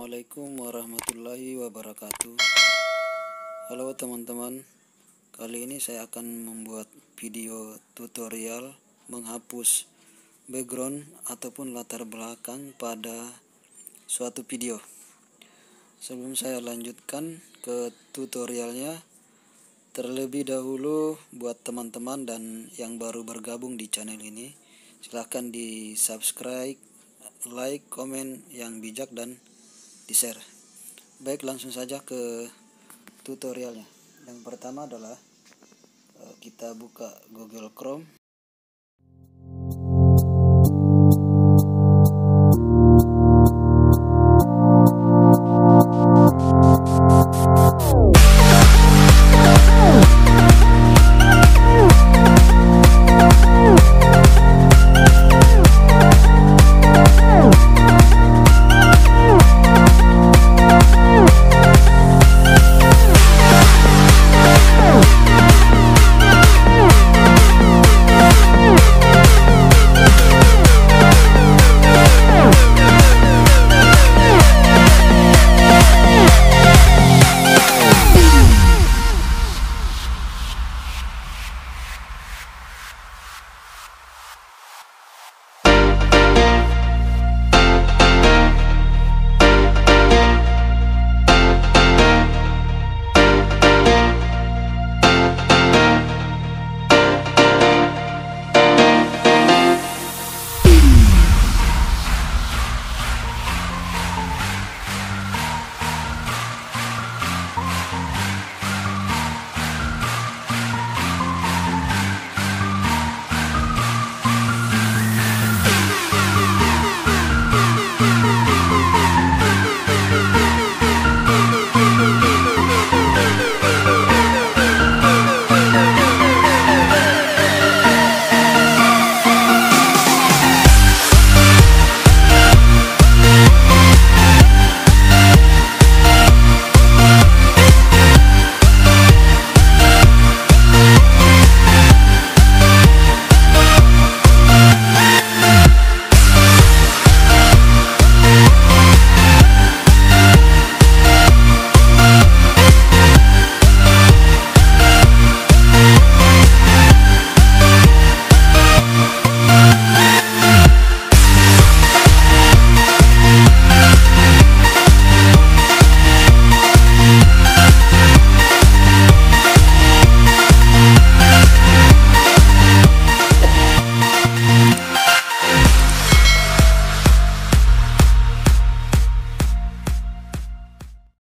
Assalamualaikum warahmatullahi wabarakatuh. Halo teman-teman, kali ini saya akan membuat video tutorial menghapus background ataupun latar belakang pada suatu video. Sebelum saya lanjutkan ke tutorialnya, terlebih dahulu buat teman-teman dan yang baru bergabung di channel ini, silahkan di subscribe, like, komen yang bijak dan di-share. Baik, langsung saja ke tutorialnya. Yang pertama adalah kita buka Google Chrome.